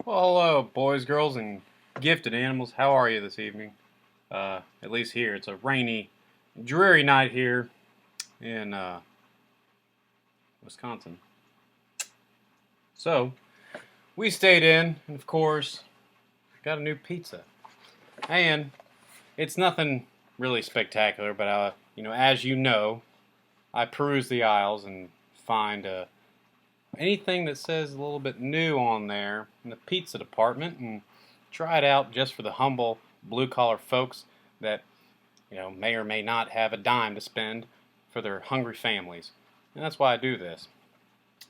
Well, hello, boys, girls, and gifted animals. How are you this evening? At least here, it's a rainy, dreary night here in Wisconsin. So, we stayed in, and of course, got a new pizza. And it's nothing really spectacular, but as you know, I peruse the aisles and find anything that says a little bit new on there in the pizza department and try it out just for the humble blue collar folks that may or may not have a dime to spend for their hungry families. And that's why I do this.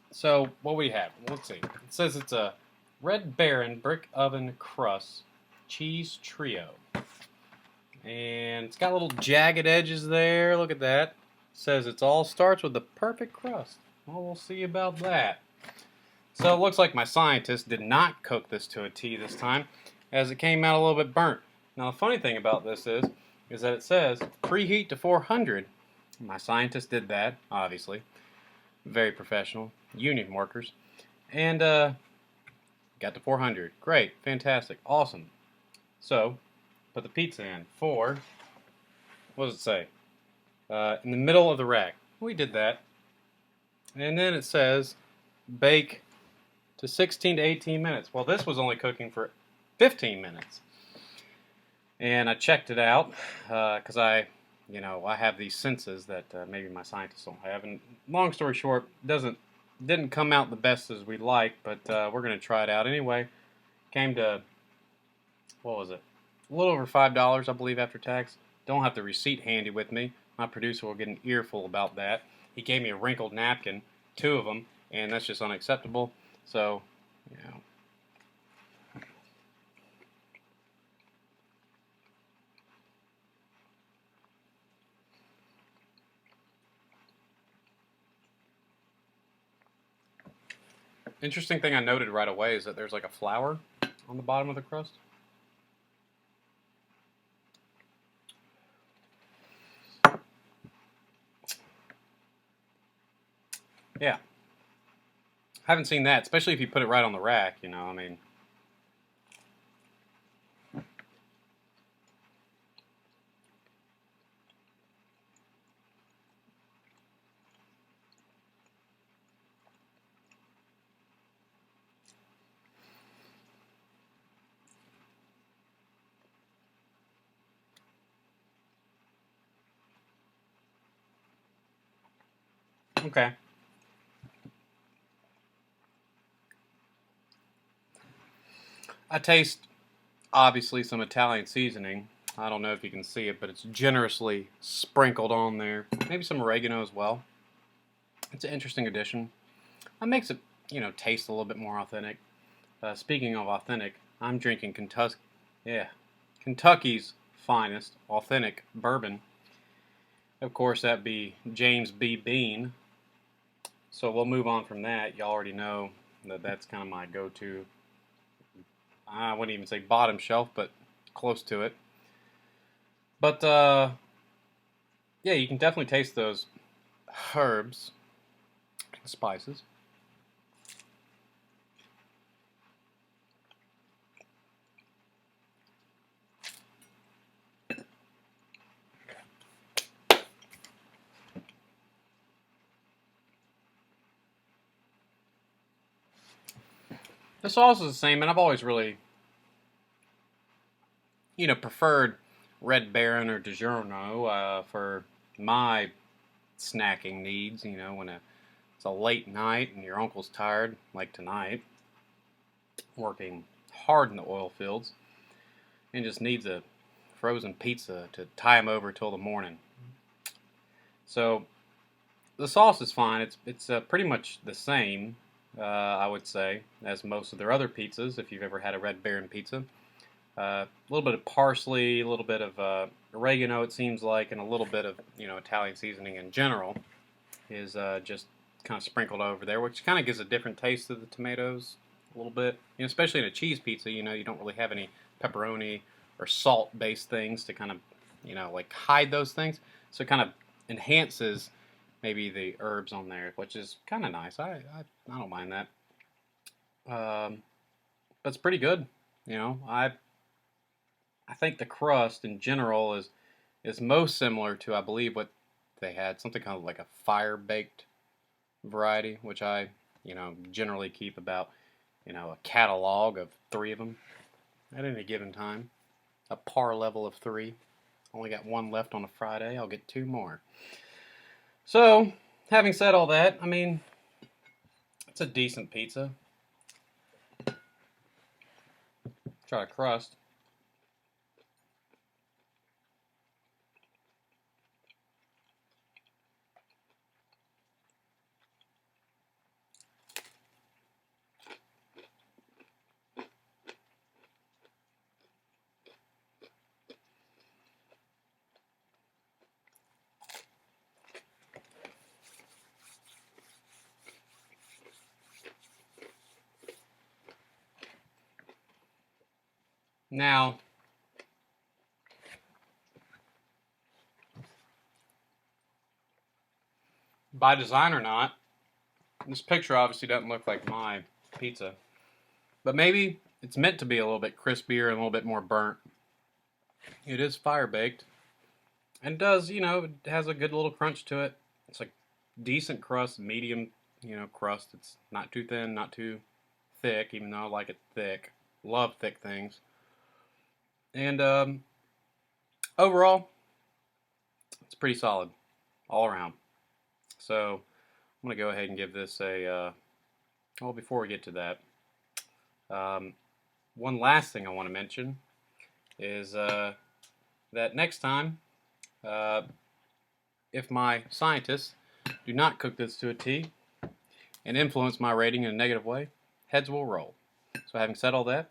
So what we have, let's see. It says it's a Red Baron brick oven crust cheese trio. And it's got little jagged edges there. Look at that. It says it all starts with the perfect crust. Well, we'll see about that. So it looks like my scientist did not cook this to a T this time, as it came out a little bit burnt. Now the funny thing about this is that it says preheat to 400. My scientist did that, obviously. Very professional, union workers. And got to 400. Great, fantastic, awesome. So, put the pizza in for, what does it say? In the middle of the rack. We did that. And then it says bake to 16 to 18 minutes. Well, this was only cooking for 15 minutes. And I checked it out because I have these senses that maybe my scientists don't have. And long story short, didn't come out the best as we'd like, but we're going to try it out anyway. Came to, what was it? A little over $5, I believe, after tax. Don't have the receipt handy with me. My producer will get an earful about that. He gave me a wrinkled napkin, 2 of them, and that's just unacceptable. So, interesting thing I noted right away is that there's like a flower on the bottom of the crust. Yeah. Haven't seen that, especially if you put it right on the rack, I mean. Okay. I taste, obviously, some Italian seasoning. I don't know if you can see it, but it's generously sprinkled on there. Maybe some oregano as well. It's an interesting addition. That makes it, taste a little bit more authentic. Speaking of authentic, I'm drinking Kentucky's finest authentic bourbon. Of course, that'd be James B. Bean. So we'll move on from that. You already know that that's kind of my go-to. I wouldn't even say bottom shelf, but close to it. But yeah, you can definitely taste those herbs and spices. The sauce is the same, and I've always really, preferred Red Baron or DiGiorno for my snacking needs. When it's a late night and your uncle's tired, like tonight, working hard in the oil fields, and just needs a frozen pizza to tie him over till the morning. So the sauce is fine. It's pretty much the same, I would say, as most of their other pizzas. If you've ever had a Red Baron pizza, a little bit of parsley, a little bit of oregano, it seems like, and a little bit of Italian seasoning in general is just kind of sprinkled over there, which kind of gives a different taste to the tomatoes a little bit. Especially in a cheese pizza, you don't really have any pepperoni or salt-based things to kind of like hide those things. So it kind of enhances maybe the herbs on there, which is kind of nice. I don't mind that. but it's pretty good. I think the crust in general is most similar to, I believe, what they had, something kind of like a fire baked variety, which I generally keep about a catalog of 3 of them at any given time, a par level of 3. Only got 1 left on a Friday. I'll get 2 more. So, having said all that, I mean, it's a decent pizza. Try a crust. Now, by design or not, this picture obviously doesn't look like my pizza, but maybe it's meant to be a little bit crispier and a little bit more burnt. It is fire baked, and it does, it has a good little crunch to it. It's a decent crust, medium, crust. It's not too thin, not too thick, even though I like it thick. Love thick things. And overall, it's pretty solid all around. So I'm going to go ahead and give this a, well, before we get to that, one last thing I want to mention is that next time, if my scientists do not cook this to a T and influence my rating in a negative way, heads will roll. So having said all that,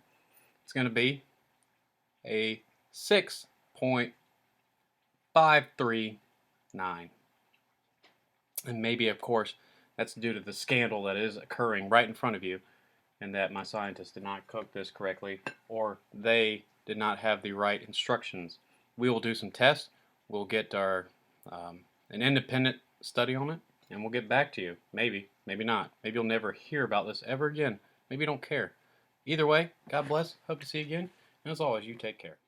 it's going to be a 6.539. And maybe, of course, that's due to the scandal that is occurring right in front of you, and that my scientists did not cook this correctly, or they did not have the right instructions. We will do some tests. We'll get our an independent study on it, and we'll get back to you. Maybe, maybe not. Maybe you'll never hear about this ever again. Maybe you don't care. Either way, God bless. Hope to see you again. And as always, you take care.